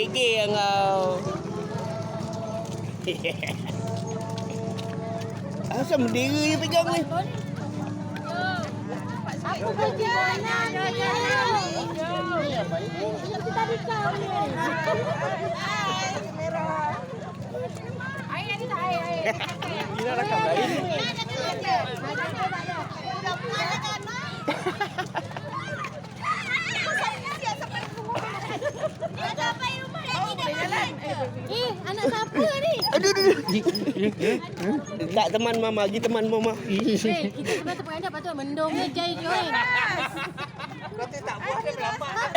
Gege kau. Asal bendera je pegang ni? Aku pergi mana ni? Kita tadi kau ni. Air ni tak air. Ina rakam lain. Anak siapa ni? Aduh. Tak teman mama, pergi teman mama. Kita kena terperanjat patut mendung je join. Kalau tak buat dia melambat.